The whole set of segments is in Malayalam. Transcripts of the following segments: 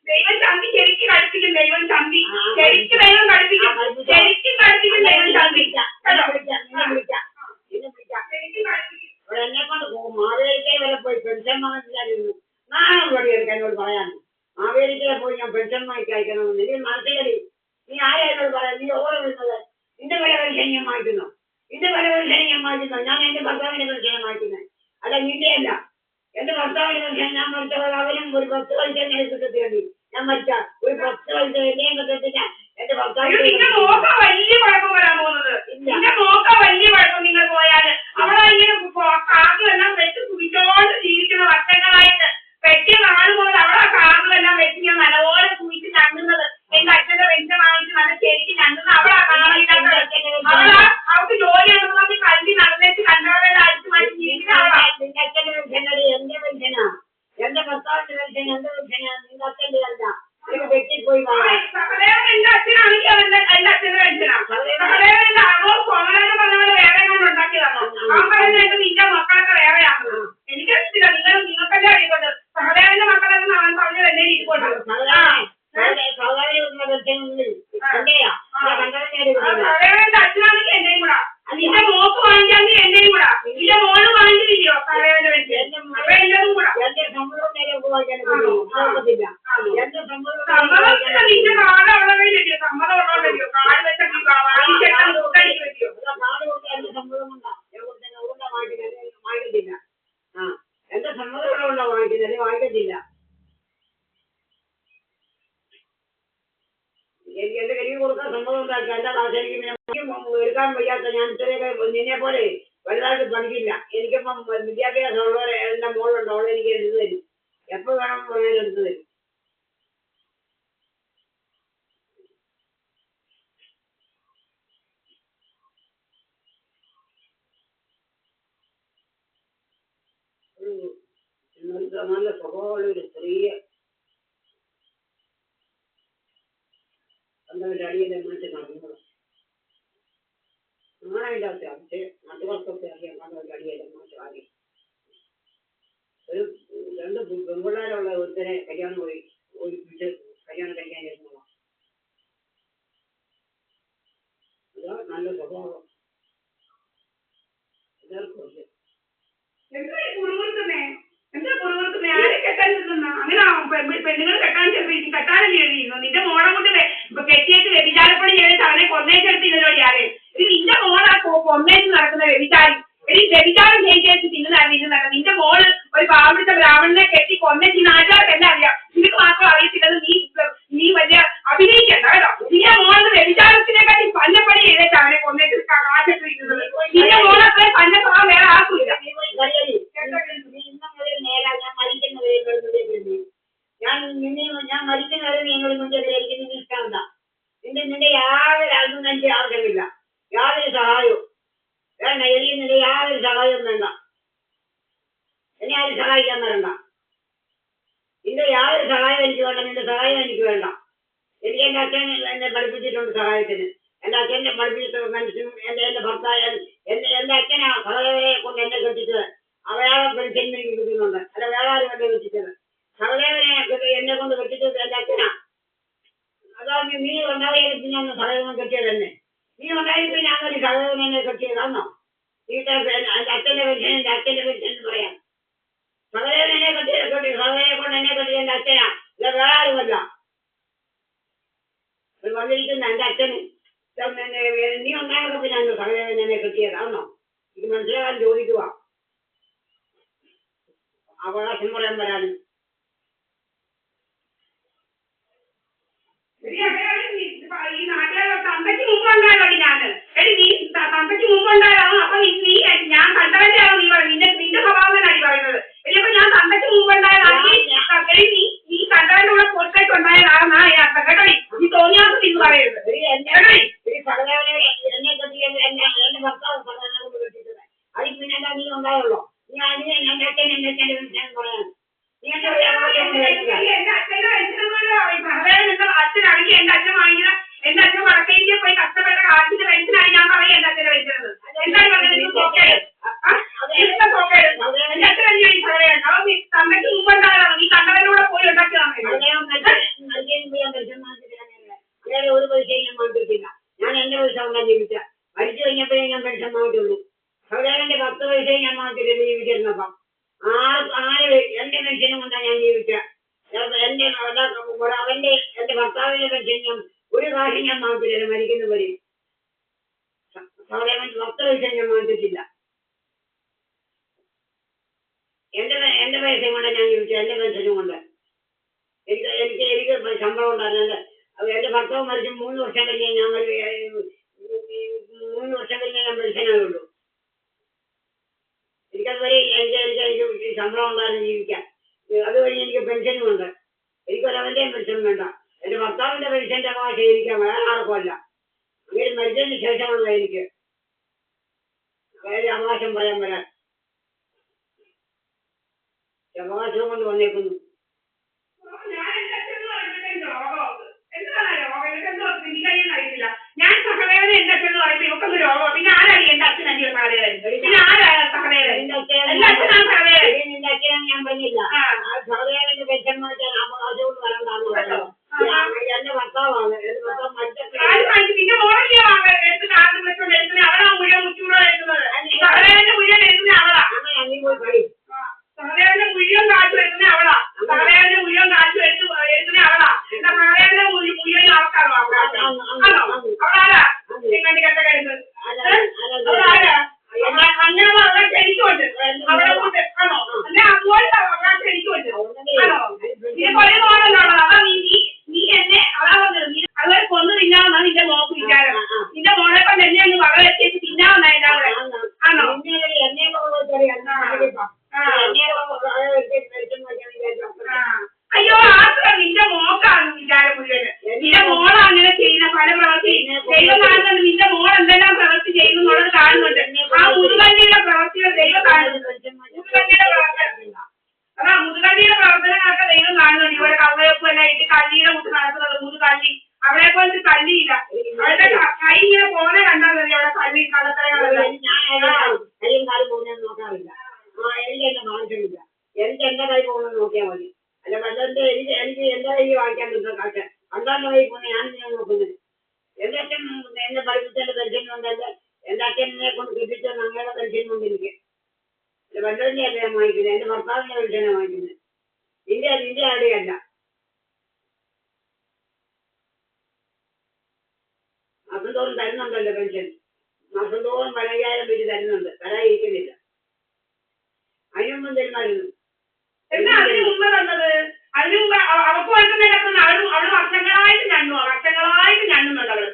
ദൈവം ചന്തി ശരിക്കും കളിപ്പിക്കും. ദൈവം ചന്തി ശരിക്കും ദൈവം കളിപ്പിക്കും. ശരിക്കും കളിപ്പിക്കും ദൈവം ചന്തി. എന്നെ കൊണ്ട് പോകും. മാവേലിക്കേ വരെ പോയി പെൻഷൻ വാങ്ങിച്ചായിരുന്നു. നാളെ പടിയെടുക്കാൻ എന്നോട് പറയാൻ. മാവേലിക്കേ പോയി ഞാൻ പെൻഷൻ വാങ്ങിച്ച് അയക്കണമെന്ന് നീ മനസ്സിലടി. നീ ആരായനോട് പറയാം? നീ ഓരോ വരുന്നത് നിന്റെ വില പെൻഷൻ ഞാൻ വാങ്ങിക്കുന്നു. നിന്റെ വില പെൻഷൻ ഞാൻ വാങ്ങിക്കുന്നു. ഞാൻ എന്റെ ഭർത്താവിന്റെ പെൻഷനെ വാങ്ങിക്കുന്നത് അല്ല, നിന്റെ അല്ല. എന്റെ ഭർത്താവിന്റെ പെൻഷൻ ഞാൻ മരിച്ചവർ അവനും ഒരു 10 പൈസ ഞാൻ കിട്ടേണ്ടി. ഞാൻ മരിച്ച ഒരു 10 പൈസ എന്നെയും കിട്ടത്തില്ല. എന്റെ ഭർത്താവിന്റെ വലിയ കുഴപ്പം വരാൻ പോകുന്നത്. വലിയ കുഴപ്പം നിങ്ങൾ പോയാല് അവിടെ ഇങ്ങനെ കാറുകളെല്ലാം വെച്ച് കുഴിച്ചോണ്ട് ജീവിക്കുന്ന വർഷങ്ങളായിട്ട് വെട്ടിയ നാട് മുതൽ അവിടെ കാറുകളെല്ലാം വെച്ച് ഞാൻ നല്ലപോലെ കുഴിച്ച് ഞണ്ടുന്നത്. എന്റെ അച്ഛന്റെ പെൻഷൻ വാങ്ങിച്ച് നല്ല ശരിക്കും ഞണ്ടുന്നത് അവിടെ കാറില്ലാത്ത അവിടെ അവർക്ക് ജോലി എടുക്കുന്നത് കല്ല് നടന്നേച്ച് കണ്ടവരുടെ അടിച്ചു മാറ്റി ജീവിക്കുന്ന നിന്റെ അച്ഛന്റെ പെൻഷനടി. എന്റെ പെൻഷനാ, എന്റെ ഭർത്താവിന്റെ പെൻഷൻ എന്റെ പെൻഷനാ. നിന്റെ അച്ഛന്റെ അല്ല. വെട്ടിപ്പോയി എന്റെ അച്ഛനാണെങ്കിൽ എന്റെ അച്ഛന്റെ പെൻഷനാ. സഹദേവന്റെ അതോ കോമളനെ പറഞ്ഞവരെ വേറെ കൊണ്ട് ഉണ്ടാക്കിയതാണോ? അവൻ പറയുന്നത് നിന്റെ മക്കളൊക്കെ വേറെയാണ്. എനിക്കറിയത്തില്ല. നിങ്ങൾക്കെല്ലാം അറിയിക്കൊണ്ട് സഹദേവന്റെ മക്കളെന്ന് അവൻ പറഞ്ഞത് എന്നെ ഇരിക്കൊണ്ട് സഹദേവന്റെ അച്ഛനാണെങ്കിൽ എന്റെയും കൂടാ. നിന്റെ മോക്ക് വാങ്ങിക്കാമെങ്കിൽ എന്റെയും കൂടാ. നിന്റെ മോള് വാങ്ങിച്ചില്ലയോ സഹദേവന്റെ പെൻഷൻ? അപ്പൊ എന്റെതും കൂടാ. സമ്മതത്തില്ല. നിന്റെ കാർഡ് അവിടെ വഴിയോ? സമ്മതം ഉള്ളോണ്ടല്ലോ കാർഡ് വെച്ചോ വാങ്ങിച്ചെടുക്കാൻ കൂട്ടടിക്ക് വെക്കോ? വാങ്ങിക്കത്തില്ല. എന്റെ സമ്മതമുള്ള വാങ്ങിക്കുന്നത് വാങ്ങിക്കത്തില്ല. എനിക്ക് എന്റെ കയ്യിൽ കൊടുക്കാൻ സമ്മതം ഉണ്ടാക്കി. എന്റെ കാശ് എനിക്ക് എടുക്കാൻ വയ്യാത്ത ഞാൻ ഇത്രയൊക്കെ നിന്നെ പോലെ വലുതായിട്ട് പഠിക്കില്ല. എനിക്കിപ്പം വിദ്യാഭ്യാസം ഉള്ളവരെ എന്റെ മോളുണ്ട്. അവളെ എനിക്ക് എടുത്തു തരും. എപ്പോൾ വേണം പറഞ്ഞാലും എടുത്തു തരും. നല്ല സ്വഭാവമുള്ള ഒരു സ്ത്രീയെ സ്വന്തം അടിയെ മാറ്റി നടന്നത് നാണമില്ലാത്ത പക്ഷേ നാട്ടുകാർക്കൊക്കെ അറിയാം. സ്വന്തം അടിയെ മാറ്റി ആദ്യം ഒരു 2 പെൺപിള്ളേരുള്ള ഒരുത്തരെ കല്യാണം പോയി ഒരു പിടിച്ച് കല്യാണം കഴിക്കാനിരുന്നതാണ്. അതാ നല്ല സ്വഭാവം എല്ലാവർക്കും ഉണ്ട്. എന്താ പുറകുറുത്തുന്നേ? ആരെ കെട്ടാൻ നിൽക്കുന്ന? അങ്ങനെ പെണ്ണുങ്ങൾ കെട്ടാനല്ലേ എഴുതിയിരുന്നു. നിന്റെ മോളെ കൊണ്ട് കെട്ടിയേക്ക് വ്യഭിചാരപ്പണി ചെയ്തിട്ട് അവനെ കൊന്നേച്ചെടുത്തില്ലല്ലോ ആരെ? നിന്റെ മോളാ കൊന്നേച്ച് നടക്കുന്ന വ്യഭിചാരി. വ്യഭിചാരം ചെയ്യിച്ചു തിന്നുന്നതാണ്. നിന്റെ മോള് ഒരു പാവപ്പെട്ട ബ്രാഹ്മണനെ കെട്ടി കൊന്നേച്ച് നാട്ടുകാർക്ക് എല്ലാം അറിയാം. നിനക്ക് മാത്രം അറിയത്തില്ലെന്ന് നീ വലിയ അഭിനയിക്കണ്ട കേട്ടോ. നിന്റെ മോള് വ്യഭിചാരത്തിനെക്കാട്ടി പന്നപ്പണി ചെയ്തിട്ട് അവനെ കൊന്നേച്ച് കാശിട്ടിരിക്കുന്നത്. നിന്റെ മോളെ അത്രയും പന്ന സ്വഭാവം വേറെ ആർക്കും ഇല്ല. ഞാൻ മരിക്കുന്നവരെ നിങ്ങൾ മുൻകരുതലിക്ക് നിങ്ങൾ ഇഷ്ടമല്ല. നിന്റെ യാതൊരു ആൾക്കും എനിക്ക് ആർക്കുമില്ല. യാതൊരു സഹായവും വേണ്ട. എനിക്ക് നിന്റെ യാതൊരു സഹായവും വേണ്ട. എന്നെ ആരും സഹായിക്കാൻ വരണ്ട. നിന്റെ യാതൊരു സഹായം എനിക്ക് വേണ്ട. നിന്റെ സഹായം എനിക്ക് വേണ്ട. എനിക്ക് എൻ്റെ അച്ഛൻ എന്നെ പഠിപ്പിച്ചിട്ടുണ്ട് സഹായത്തിന്. എൻ്റെ അച്ഛനെ പഠിപ്പിച്ച മനുഷ്യനും എൻ്റെ ഭർത്താവ് എൻ്റെ അച്ഛനാ സഹദേവനെ കൊണ്ട് എന്നെ കെട്ടിച്ചത്. അവയാളെ പെൻഷൻ എനിക്ക് കിട്ടുന്നുണ്ട്. അല്ല വേറെ ആരും എന്നെ കെട്ടിച്ചത്. സഹദേവനെ എന്നെ കൊണ്ട് കെട്ടിച്ചത് എൻ്റെ അച്ഛനാ. അതാണ് നീ ഉണ്ടായിട്ട് ഞാൻ സഹദേവനെ കെട്ടിയത് തന്നെ. നീ ഉണ്ടായിട്ട് ഞാനൊരു സഹദേവനെ എന്നെ കെട്ടിയതാണോ? എൻ്റെ അച്ഛൻ്റെ പെൻഷൻ എൻ്റെ അച്ഛൻ്റെ പെൻഷൻ എന്ന് പറയാം. സഹദേവനെ എന്നെ കെട്ടി സഹദേവനെ കൊണ്ട് എന്നെ കെട്ടിയത് എൻ്റെ അച്ഛനാ. ഇല്ല വേറെ ആരുമല്ല. വന്നിരിക്കുന്ന എൻ്റെ അച്ഛന് നീ ഉണ്ടായപ്പോൾ ഞാൻ സഹദേവൻ എന്നെ കെട്ടിയതാണോ? എനിക്ക് മനസ്സിലാകാൻ ചോദിക്കുക. അവകാശം പറയാൻ വരാനും ഈ നാട്ടുകാർ തന്തയ്ക്ക് മുമ്പുണ്ടായതോടി ഞാന്. നീ തന്തയ്ക്ക് മുമ്പുണ്ടായതാണോ? അപ്പൊ നീ ഞാൻ കണ്ടവന്റെ ആണോ നീ പറയുന്നത്? നിന്റെ സ്വഭാവം തന്നെ അടി പറയുന്നത്. ഇനിയിപ്പോ ഞാൻ തന്തയ്ക്ക് മുമ്പുണ്ടായതാണെങ്കിൽ നീ കണ്ടവന്റെ കൂടെ പുറത്തേക്ക് ഉണ്ടായതാണെന്നാ അർത്ഥം കേട്ടോ. നീ തോന്നിയാസം തിരിച്ചു പറയരുത്. എന്നെ കെട്ടിയത് എന്റെ ഭർത്താവ് സഹദേവനെ കൊണ്ട് കെട്ടിച്ചത്. അതിൽ പിന്നെ എന്താ നീ ഉണ്ടായുള്ളൂ? ഞാൻ എൻ്റെ അച്ഛൻ എൻ്റെ അച്ഛൻ്റെ പെൻഷൻ പറയാൻ നീ എന്റെ അച്ഛനാണെങ്കിൽ എന്റെ അച്ഛൻ വാങ്ങിയത് എന്റെ അച്ഛൻ വടക്കേന്ത്യ പോയി കഷ്ടപ്പെട്ട കാശിന്റെ പെൻഷനായി ഞാൻ പറയും എന്റെ അച്ഛനെ വെച്ചത്. എന്താണ് പറഞ്ഞത്? ഞാൻ പെൻഷൻ വാങ്ങിച്ചുള്ളൂ. സഹോദരന്റെ 10 പൈസയെ ഞാൻ വാങ്ങിച്ചില്ല ജീവിച്ചിരുന്നപ്പം. ആര് എന്റെ പെൻഷനും കൊണ്ടാണ് ഞാൻ ജീവിക്കുക. എന്റെ ഭർത്താവിന്റെ പെൻഷൻ ഞാൻ ഒരു കാശം ഞാൻ വാങ്ങിച്ചില്ല മരിക്കുന്നവരെ. സഹോദരൻ 10 പൈസ ഞാൻ വാങ്ങിച്ചിട്ടില്ല. എന്റെ പൈസയും കൊണ്ട് ഞാൻ ജീവിച്ചു. എന്റെ പെൻഷനും കൊണ്ട് എനിക്ക് ശമ്പളം ഉണ്ടായിരുന്നു. എന്റെ ഭർത്താവ് മരിച്ച് 3 വർഷം കഴിഞ്ഞേ ഞാൻ 3 വർഷം കഴിഞ്ഞേ ഞാൻ പെൻഷനായുള്ളൂ. എനിക്കതുവരെ എനിക്ക് ശമ്പളം ഉണ്ടായിരുന്നു ജീവിക്കാൻ. അത് കഴിഞ്ഞ് എനിക്ക് പെൻഷനും ഉണ്ട്. എനിക്കൊരവന്റെയും പെൻഷൻ വേണ്ട. എന്റെ ഭർത്താവിന്റെ പെൻഷന്റെ അവകാശം ഇരിക്കാൻ വേറെ ആർക്കുമല്ല. അങ്ങനെ മരിച്ചതിന് ശേഷമാണ് എനിക്ക് വേറെ അവകാശം പറയാൻ വരാൻ. അവകാശം കൊണ്ട് വന്നേക്കുന്നു. ഞാൻ സഹവേദന എന്റെ അച്ഛൻ പറയുമ്പോ ഇവക്കൊന്ന് രോഗം. പിന്നെ ആരാണ് എന്റെ അച്ഛൻ അഞ്ച് സഹവേദന? പിന്നെ ആരാണ് സഹവേദന? എന്റെ അച്ഛനാണ് സഹവേദന. നിന്റെ അച്ഛനാണ് ഞാൻ പറഞ്ഞില്ല. സഹവേദന്റെ പെൻഷൻ വാങ്ങിച്ചാൽ അവകാശം വരണ്ടാന്ന് പറഞ്ഞു. എന്റെ ഭർത്താവാണ്. എന്റെ ഭർത്താവ് മരിച്ച പിന്നെ മോളിലെ എടുത്ത് കാർഡ് വെച്ചോണ്ട് എടുക്കുന്നത് അവളാ മുഴുവൻ മുച്ചൂടെ എടുക്കുന്നത്. സഹവേദന്റെ മുഴുവൻ എടുക്കുന്നത് അവളാ. അങ്ങനെ നീ പോയി കളി. സഹവേദന്റെ മുഴുവൻ കാശ് എടുക്കുന്നത് അവളാ. സഹവേദന്റെ മുഴുവൻ കാശ് എടുക്കുന്നത് അവളാ. എന്താ സഹവേദന്റെ മുഴുവൻ ആൾക്കാരോ അവളാണോ? അവളാരാ നിങ്ങളുടെ കെട്ട കരുത്? അവളാരാ? അങ്ങനെ അവളെ ക്ഷണിക്കുണ്ട്. അവളെ കൊണ്ട് ആണോ? അല്ലെ അതുപോലെ അവളെ ക്ഷണിക്കുണ്ട് ആണോ? നീ കൊറേ മോളല്ലോ. അതാ നീ എന്നെ അതാ പറഞ്ഞത്. നീ അതുപോലെ കൊന്നു തിന്നാവുന്ന നിന്റെ മോക്ക് വിചാരം. നിന്റെ മോളെ കൊണ്ട് എന്നെ ഒന്ന് വക വെച്ചേക്ക് തിന്നാവുന്ന എല്ലാവരെ ആണോ? അയ്യോ ആത്ര നിന്റെ മോക്കാണ് വിചാരം മുഴുവന്. നിന്റെ മോള അങ്ങനെ ചെയ്യുന്ന പല പ്രവൃത്തി ദൈവം കാണുന്നുണ്ട്. നിന്റെ മോൾ എന്തെല്ലാം പ്രവൃത്തി ചെയ്യുന്നുള്ളത് കാണുന്നുണ്ട്. ആ മുതുകണ്ണിയുടെ പ്രവൃത്തികൾ ദൈവം കാണുന്നുണ്ട്. മുതുകണ്ണിയുടെ പ്രവർത്തനം അതാ മുതുകണ്ണിയുടെ പ്രവർത്തനങ്ങളൊക്കെ ദൈവം കാണുന്നുണ്ട്. ഇവിടെ കവയപ്പം എല്ലാം ഇട്ട് കള്ളിയുടെ കൂട്ട് നടക്കുന്നത് മുതുകള്ളി. അവളെ പോലത്തെ കള്ളിയില്ല. അവളുടെ കൈ ഇങ്ങനെ പോലെ കണ്ടാൽ മതി. അവിടെ കള്ളി കള്ളത്തരങ്ങളെല്ലാം കൈയും കാലും പോകുന്നത് നോക്കാറില്ല. എനിക്ക് എന്റെ മാറ്റമില്ല. എനിക്ക് എന്റെ കൈ പോകുന്നത് നോക്കിയാൽ മതി. അല്ല വല്ലതിന്റെ എനിക്ക് എന്റെ കൈ വാങ്ങിക്കാൻ കിട്ടുന്ന കാശ് അന്താന്റെ കൈ പോകുന്ന ഞാനിങ്ങനെ നോക്കുന്നത്. എന്റെ അച്ഛൻ എന്നെ പഠിപ്പിച്ചെന്റെ പെൻഷൻ കൊണ്ടല്ല. എന്റെ അച്ഛനെ കൊണ്ട് കിട്ടിച്ച ഞങ്ങളുടെ പെൻഷൻ കൊണ്ട് എനിക്ക് വല്ലതിന്റെ അല്ല ഞാൻ വാങ്ങിക്കുന്നത്. എന്റെ ഭർത്താവിന്റെ പെൻഷനാണ് വാങ്ങിക്കുന്നത്. നിന്റെ അവിടെയല്ല. മാസം തോറും തരുന്നുണ്ടല്ലോ പെൻഷൻ. മാസം തോറും 15,000 വെച്ച് തരുന്നുണ്ട്. തരാതിരിക്കുന്നില്ല. അതിനൊന്നും തരുമായിരുന്നു. എന്നാ അതിന് മുമ്പ് തന്നത്? അതിന് മുമ്പ് അവർക്ക് വരുത്തുന്ന അവള് വർഷങ്ങളായിട്ട് ഞണ്ണുന്നുണ്ട്. അവള്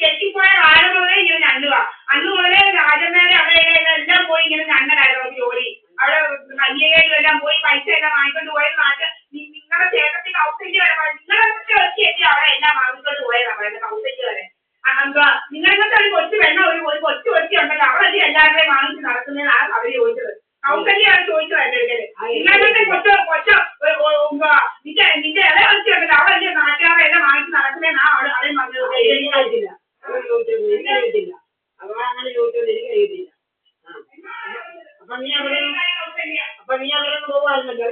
കെട്ടിപ്പോയ കാലം മുതലേ ഇങ്ങനെ ഞണ്ണുക. അന്ന് മുതലേ രാജമേലെ അവിടെ എല്ലാം പോയി ഇങ്ങനെ ഞണ്ണനായിരുന്നു ജോലി. അവിടെ കല്യാണം എല്ലാം പോയി പൈസ എല്ലാം വാങ്ങിക്കൊണ്ട് പോയത്. നിങ്ങളുടെ ചേട്ടത്തിൽ കൗസല്യ വരെ നിങ്ങളെ വെച്ച് അവിടെ എല്ലാം വാങ്ങിക്കൊണ്ട് പോയതാണ് അവരുടെ കൗസല്യ വരെ. നിങ്ങളിങ്ങനത്തെ ഒരു കൊച്ചു പെണ്ണ ഒരു കൊച്ചു ഉണ്ടല്ലോ അവളല്ലേ എല്ലാവരുടെയും വാങ്ങിച്ച് നടക്കുന്നതിനാണ് അവര് ചോദിച്ചത്. കൗസല്യാണ് ചോദിച്ചത് എന്റെ അടുക്കല്. നിങ്ങളെ കൊച്ചു നിന്റെ ഇല വെച്ചുണ്ടല്ലോ അവളല്ലേ നാട്ടുകാരെ എല്ലാം വാങ്ങിച്ച് നടക്കുന്നതിനാ അവളെയും പറഞ്ഞത്. എനിക്കറിയത്തില്ല. എനിക്കറിയത്തില്ല. അവളങ്ങനെ ചോദിച്ചത് എനിക്കറിയത്തില്ല. അപ്പൊ നീ അവിടെ പോവാറുണ്ടല്ലോ.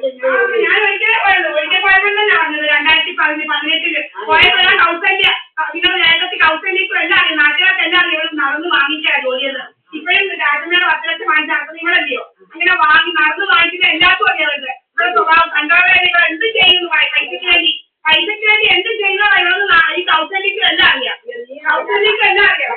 ഞാൻ ഒരിക്കലേ പോയപ്പോൾ തന്നെ വന്നത് 2018 പോയപ്പോഴാ കൗസല്യ നിങ്ങളുടെ നേരത്തെ കൗസല്യക്കും എല്ലാം അറിയാം. നാട്ടുകാർക്ക് എല്ലാം അറിയാം. ഇവിടെ നടന്ന് വാങ്ങിക്കാ ജോലിയെന്ന്. ഇപ്പോഴും രാജമേടെ 10 ലക്ഷം വാങ്ങിച്ച് നടക്കുന്നത് നിങ്ങളല്ലയോ? അങ്ങനെ നടന്ന് വാങ്ങിക്കുന്ന എല്ലാവർക്കും അറിയാറുണ്ട്. ഇവിടെ സ്വഭാവം കണ്ടവരെ നിങ്ങൾ എന്ത് ചെയ്യുന്നു പൈസയ്ക്ക് വേണ്ടി എന്ത് ചെയ്യുന്നതാണ് ഇവിടെ ഈ കൗസല്യക്കും എല്ലാം അറിയാം. കൗസല്യക്കും എല്ലാം അറിയാം.